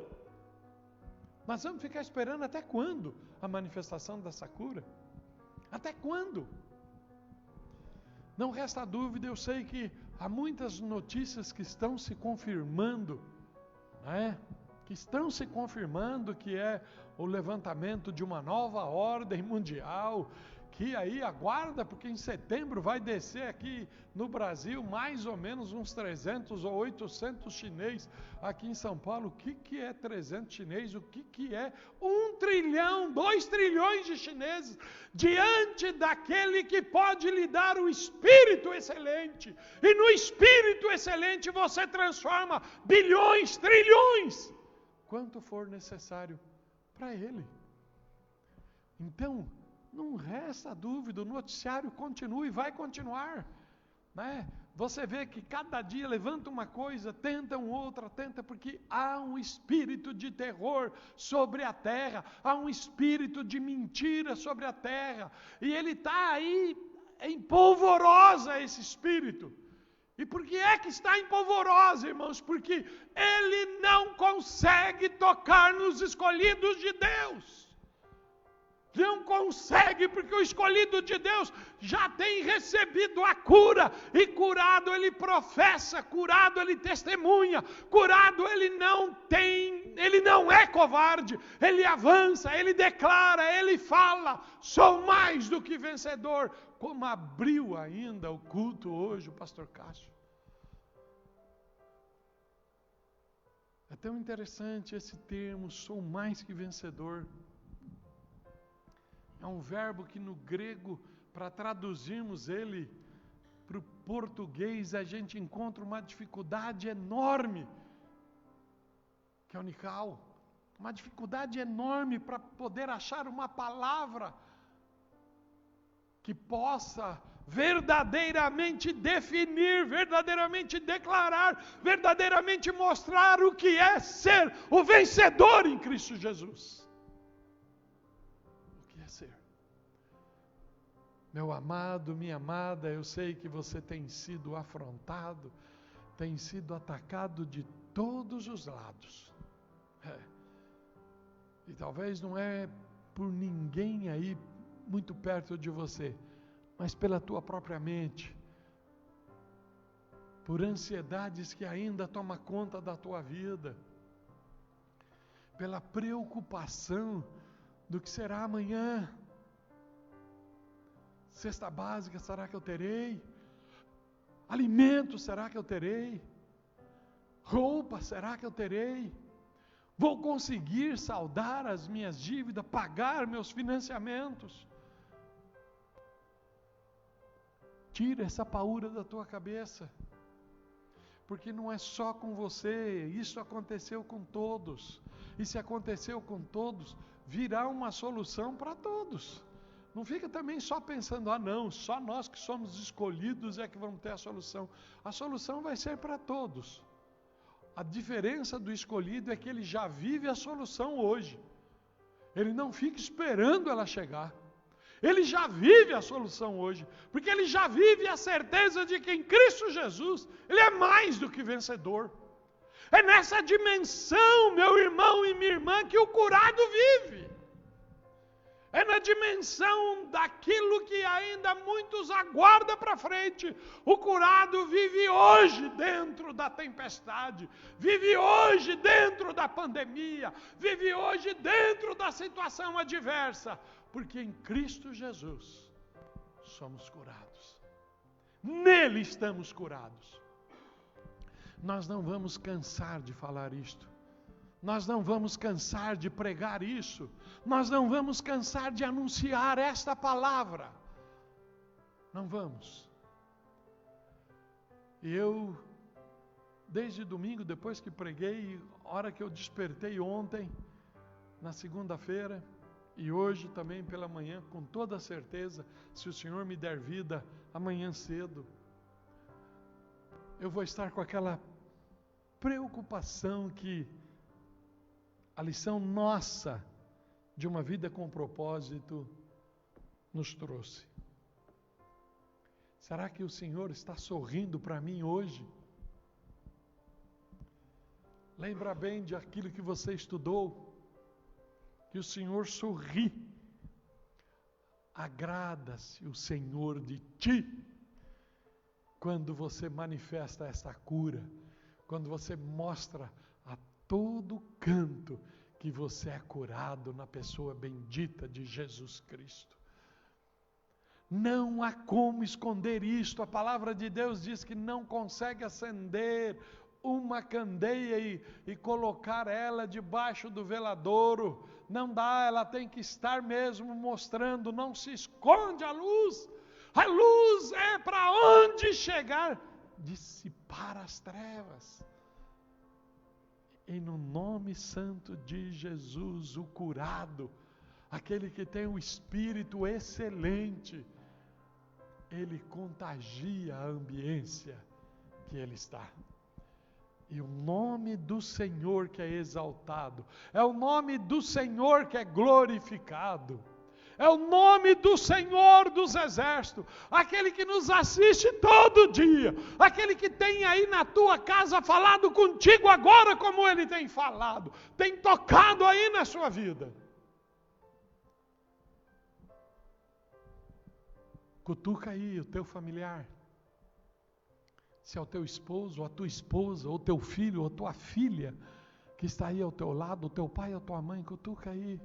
nós vamos ficar esperando até quando a manifestação dessa cura? Até quando? Não resta dúvida, eu sei que há muitas notícias que estão se confirmando, né? que estão se confirmando que é o levantamento de uma nova ordem mundial, que aí aguarda, porque em setembro vai descer aqui no Brasil mais ou menos uns 300 ou 800 chineses aqui em São Paulo. O que é 300 chineses? O que é 1 trilhão, 2 trilhões de chineses diante daquele que pode lhe dar o Espírito excelente? E no Espírito excelente você transforma bilhões, trilhões, quanto for necessário para ele. Então, não resta dúvida, o noticiário continua e vai continuar, né? Você vê que cada dia levanta uma coisa, tentam outra, porque há um espírito de terror sobre a terra, há um espírito de mentira sobre a terra, e ele está aí em polvorosa, esse espírito. E por que é que está em polvorosa, irmãos? Porque ele não consegue tocar nos escolhidos de Deus. Não consegue, porque o escolhido de Deus já tem recebido a cura, e curado ele professa, curado ele testemunha, curado ele não é covarde, ele avança, ele declara, ele fala, sou mais do que vencedor, como abriu ainda o culto hoje o pastor Cássio. É tão interessante esse termo, sou mais que vencedor. É um verbo que no grego, para traduzirmos ele para o português, a gente encontra uma dificuldade enorme, que é unical. Uma dificuldade enorme para poder achar uma palavra que possa verdadeiramente definir, verdadeiramente declarar, verdadeiramente mostrar o que é ser o vencedor em Cristo Jesus. Meu amado, minha amada, eu sei que você tem sido afrontado, tem sido atacado de todos os lados. E talvez não é por ninguém aí muito perto de você, mas pela tua própria mente, por ansiedades que ainda tomam conta da tua vida, pela preocupação do que será amanhã. Cesta básica, será que eu terei? Alimento, será que eu terei? Roupa, será que eu terei? Vou conseguir saldar as minhas dívidas, pagar meus financiamentos? Tira essa paura da tua cabeça, porque não é só com você, isso aconteceu com todos, e se aconteceu com todos, virá uma solução para todos. Não fica também só pensando, não, só nós que somos escolhidos é que vamos ter a solução. A solução vai ser para todos. A diferença do escolhido é que ele já vive a solução hoje. Ele não fica esperando ela chegar. Ele já vive a solução hoje, porque ele já vive a certeza de que em Cristo Jesus, ele é mais do que vencedor. É nessa dimensão, meu irmão e minha irmã, que o curado vive. É na dimensão daquilo que ainda muitos aguardam para frente. O curado vive hoje dentro da tempestade, vive hoje dentro da pandemia, vive hoje dentro da situação adversa, porque em Cristo Jesus somos curados. Nele estamos curados. Nós não vamos cansar de falar isto. Nós não vamos cansar de pregar isso. Nós não vamos cansar de anunciar esta palavra. Não vamos. E eu, desde domingo, depois que preguei, a hora que eu despertei ontem, na segunda-feira, e hoje também pela manhã, com toda certeza, se o Senhor me der vida, amanhã cedo, eu vou estar com aquela preocupação que a lição nossa de uma vida com propósito nos trouxe. Será que o Senhor está sorrindo para mim hoje? Lembra bem de aquilo que você estudou, que o Senhor sorri. Agrada-se o Senhor de ti quando você manifesta essa cura, quando você mostra a todo canto que você é curado na pessoa bendita de Jesus Cristo. Não há como esconder isto. A palavra de Deus diz que não consegue acender uma candeia e colocar ela debaixo do veladouro. Não dá, ela tem que estar mesmo mostrando, não se esconde a luz. A luz é para onde chegar? Dissipar as trevas. E no nome santo de Jesus, o curado, aquele que tem o espírito excelente, ele contagia a ambiência que ele está. E o nome do Senhor que é exaltado, é o nome do Senhor que é glorificado, é o nome do Senhor dos exércitos, aquele que nos assiste todo dia, aquele que tem aí na tua casa falado contigo agora como ele tem falado, tem tocado aí na sua vida. Cutuca aí o teu familiar. Se é o teu esposo, ou a tua esposa, ou teu filho, ou tua filha, que está aí ao teu lado, o teu pai, ou tua mãe, cutuca aí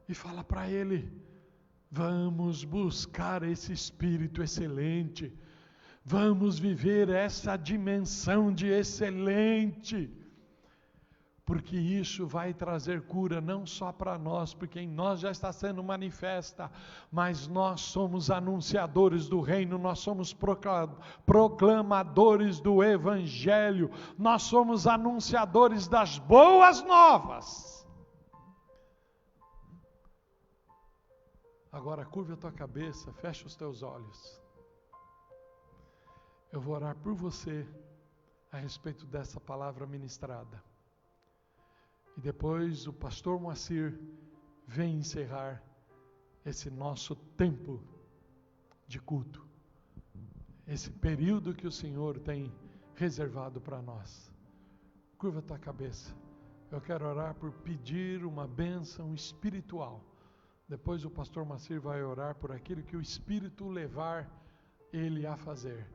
e fala para ele: vamos buscar esse espírito excelente, vamos viver essa dimensão de excelente, porque isso vai trazer cura não só para nós, porque em nós já está sendo manifesta, mas nós somos anunciadores do reino, nós somos proclamadores do evangelho, nós somos anunciadores das boas novas. Agora curva a tua cabeça, fecha os teus olhos. Eu vou orar por você a respeito dessa palavra ministrada. E depois o pastor Moacir vem encerrar esse nosso tempo de culto. Esse período que o Senhor tem reservado para nós. Curva a tua cabeça. Eu quero orar por pedir uma bênção espiritual. Depois o pastor Moacir vai orar por aquilo que o Espírito levar ele a fazer.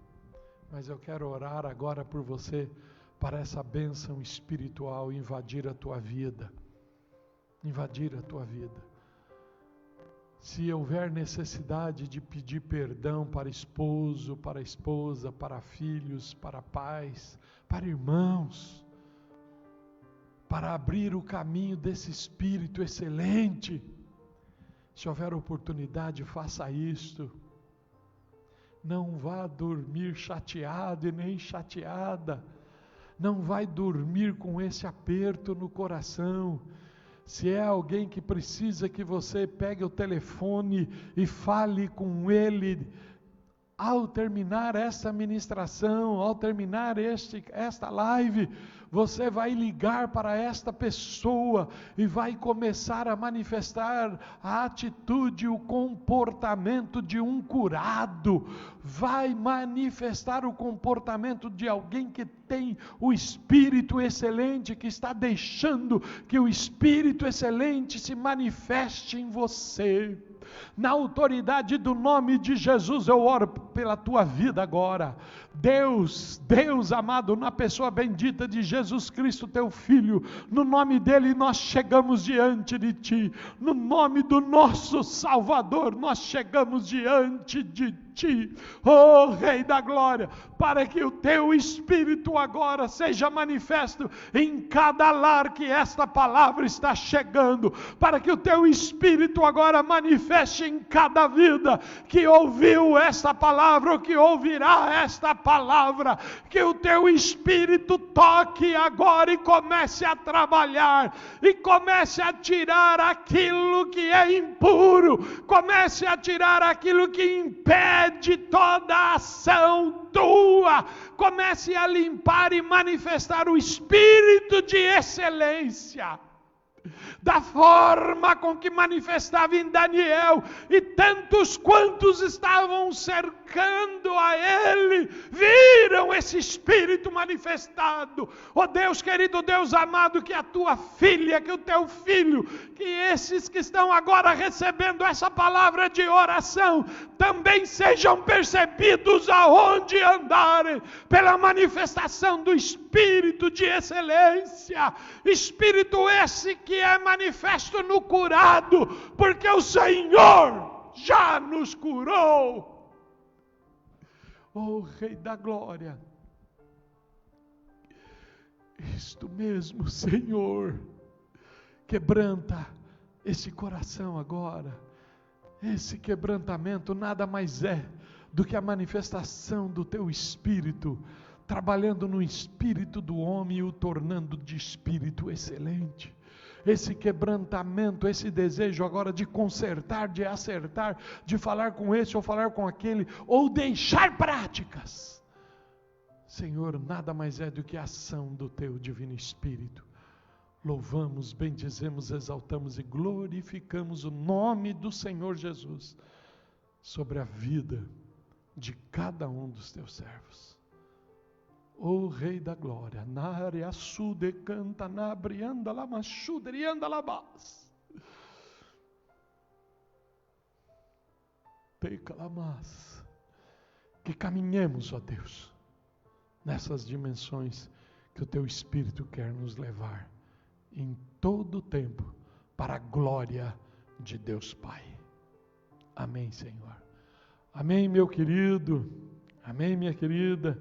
Mas eu quero orar agora por você, para essa bênção espiritual invadir a tua vida. Invadir a tua vida. Se houver necessidade de pedir perdão para esposo, para esposa, para filhos, para pais, para irmãos, para abrir o caminho desse espírito excelente, se houver oportunidade, faça isto. Não vá dormir chateado e nem chateada. Não vai dormir com esse aperto no coração. Se é alguém que precisa que você pegue o telefone e fale com ele, ao terminar essa ministração, ao terminar esta live, você vai ligar para esta pessoa e vai começar a manifestar a atitude, o comportamento de um curado. Vai manifestar o comportamento de alguém que tem o Espírito excelente, que está deixando que o Espírito excelente se manifeste em você. Na autoridade do nome de Jesus, eu oro pela tua vida agora. Deus amado, na pessoa bendita de Jesus Cristo, teu Filho, no nome dele nós chegamos diante de ti, no nome do nosso Salvador, nós chegamos diante de ti, oh Rei da Glória, para que o teu Espírito agora seja manifesto em cada lar que esta palavra está chegando, para que o teu Espírito agora manifeste em cada vida que ouviu esta palavra ou que ouvirá esta palavra, que o teu Espírito toque agora e comece a trabalhar, e comece a tirar aquilo que é impuro, comece a tirar aquilo que impede toda a ação tua, comece a limpar e manifestar o Espírito de excelência. da forma com que manifestava em Daniel, e tantos quantos estavam cercando a ele, viram esse Espírito manifestado. Oh Deus querido, Deus amado, que a tua filha, que o teu filho, que esses que estão agora recebendo essa palavra de oração, também sejam percebidos aonde andarem, pela manifestação do Espírito de excelência, Espírito esse que é manifesto no curado, porque o Senhor já nos curou. Oh Rei da Glória, isto mesmo, Senhor, quebranta esse coração agora. Esse quebrantamento nada mais é do que a manifestação do teu Espírito, trabalhando no espírito do homem e o tornando de espírito excelente. Esse quebrantamento, esse desejo agora de consertar, de acertar, de falar com esse ou falar com aquele, ou deixar práticas. Senhor, nada mais é do que a ação do teu divino Espírito. Louvamos, bendizemos, exaltamos e glorificamos o nome do Senhor Jesus sobre a vida de cada um dos teus servos. O Rei da Glória, Nária Sude canta Nabrianda Lamachudrianda Labas. Teca Lamas. Que caminhemos, ó Deus, nessas dimensões que o teu Espírito quer nos levar, em todo o tempo, para a glória de Deus Pai. Amém, Senhor. Amém, meu querido. Amém, minha querida.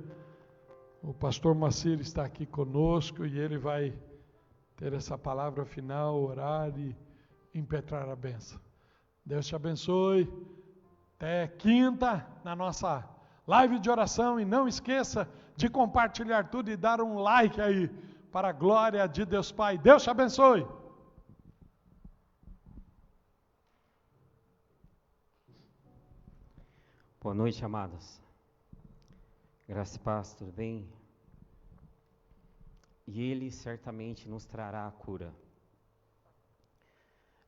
O pastor Macir está aqui conosco e ele vai ter essa palavra final, orar e impetrar a bênção. Deus te abençoe. Até quinta na nossa live de oração, e não esqueça de compartilhar tudo e dar um like aí para a glória de Deus Pai. Deus te abençoe. Boa noite, amados. Graça e paz, tudo bem? E Ele certamente nos trará a cura.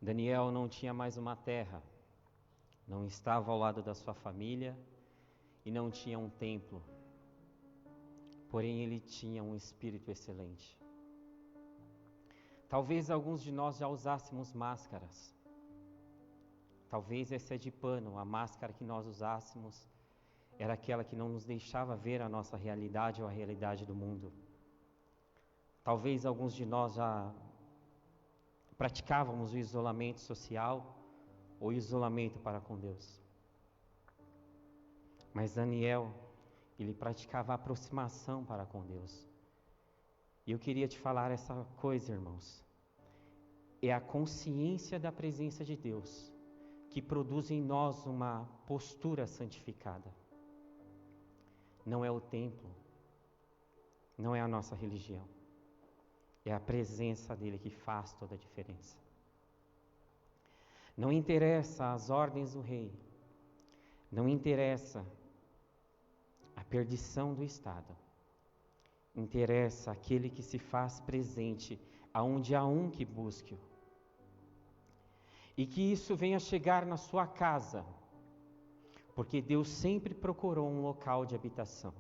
Daniel não tinha mais uma terra, não estava ao lado da sua família e não tinha um templo. Porém, ele tinha um espírito excelente. Talvez alguns de nós já usássemos máscaras. Talvez essa é de pano, a máscara que nós usássemos era aquela que não nos deixava ver a nossa realidade ou a realidade do mundo. Talvez alguns de nós já praticávamos o isolamento social ou o isolamento para com Deus. Mas Daniel, ele praticava a aproximação para com Deus. E eu queria te falar essa coisa, irmãos. É a consciência da presença de Deus que produz em nós uma postura santificada. Não é o templo, não é a nossa religião. É a presença dele que faz toda a diferença. Não interessa as ordens do rei, não interessa a perdição do Estado. Interessa aquele que se faz presente aonde há um que busque-o. E que isso venha chegar na sua casa, porque Deus sempre procurou um local de habitação.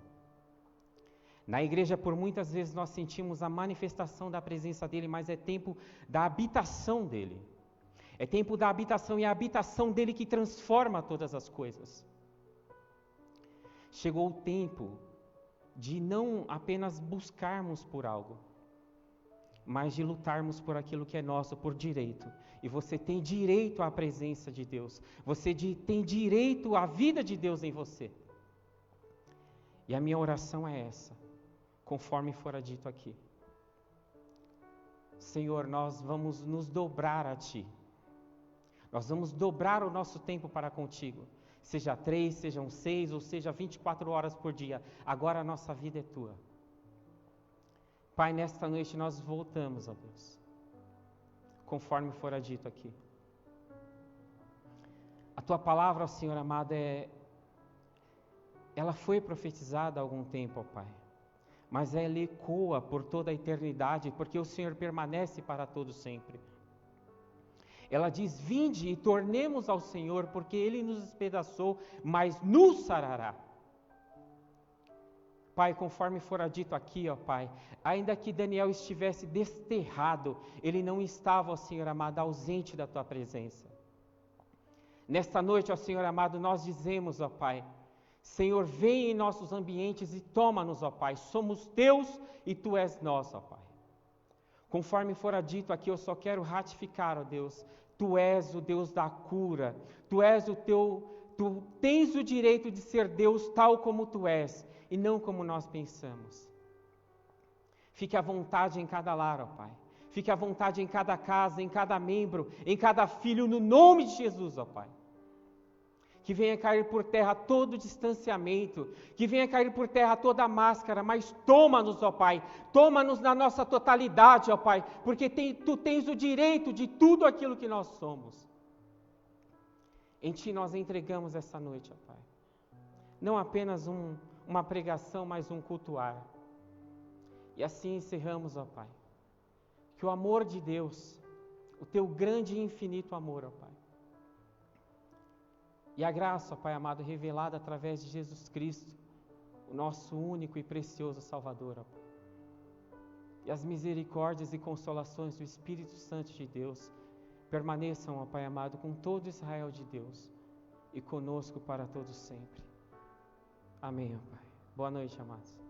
Na igreja, por muitas vezes, nós sentimos a manifestação da presença dele, mas é tempo da habitação dele. É tempo da habitação, e é a habitação dele que transforma todas as coisas. Chegou o tempo de não apenas buscarmos por algo, mas de lutarmos por aquilo que é nosso, por direito. E você tem direito à presença de Deus. Você tem direito à vida de Deus em você. E a minha oração é essa, conforme fora dito aqui. Senhor, nós vamos nos dobrar a Ti. Nós vamos dobrar o nosso tempo para contigo. Seja 3, sejam 6, ou seja 24 horas por dia. Agora a nossa vida é Tua. Pai, nesta noite nós voltamos, ó Deus, conforme fora dito aqui. A Tua palavra, ó Senhor amado, ela foi profetizada há algum tempo, ó Pai, mas ela ecoa por toda a eternidade, porque o Senhor permanece para todo sempre. Ela diz: vinde e tornemos ao Senhor, porque Ele nos despedaçou, mas nos sarará. Pai, conforme fora dito aqui, ó Pai, ainda que Daniel estivesse desterrado, ele não estava, ó Senhor amado, ausente da Tua presença. Nesta noite, ó Senhor amado, nós dizemos, ó Pai, Senhor, vem em nossos ambientes e toma-nos, ó Pai, somos Teus e Tu és nosso, ó Pai. Conforme fora dito aqui, eu só quero ratificar, ó Deus, Tu és o Deus da cura, Tu tens o direito de ser Deus tal como Tu és, e não como nós pensamos. Fique à vontade em cada lar, ó Pai. Fique à vontade em cada casa, em cada membro, em cada filho, no nome de Jesus, ó Pai. Que venha cair por terra todo distanciamento, que venha cair por terra toda máscara, mas toma-nos, ó Pai, toma-nos na nossa totalidade, ó Pai, porque Tu tens o direito de tudo aquilo que nós somos. Em Ti nós entregamos essa noite, ó Pai. Não apenas uma pregação, mas um cultuar. E assim encerramos, ó Pai. Que o amor de Deus, o Teu grande e infinito amor, ó Pai, e a graça, ó Pai amado, revelada através de Jesus Cristo, o nosso único e precioso Salvador, ó Pai, e as misericórdias e consolações do Espírito Santo de Deus permaneçam, ó Pai amado, com todo Israel de Deus e conosco para todos sempre. Amém, ó Pai. Boa noite, amados.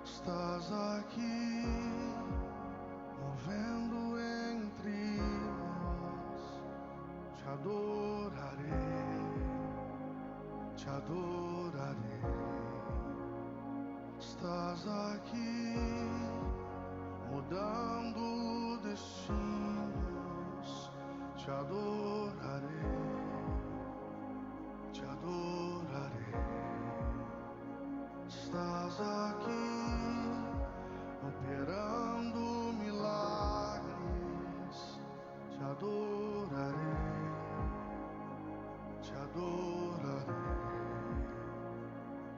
Estás aqui, movendo entre nós, te adorarei, te adorarei. Estás aqui, mudando destinos, te adorarei, te adorarei. Estás aqui, operando milagres, te adorarei, te adorarei.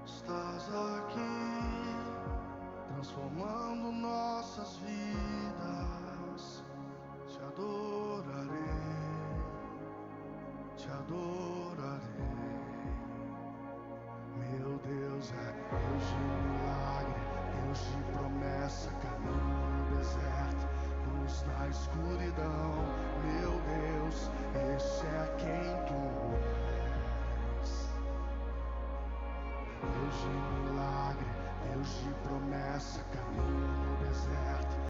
Estás aqui, transformando nossas vidas, te adorarei, te adorarei. Meu Deus é Deus de milagre, Deus de promessa, caminho no deserto, luz na escuridão. Meu Deus, esse é quem Tu és. Deus de milagre, Deus de promessa, caminho no deserto.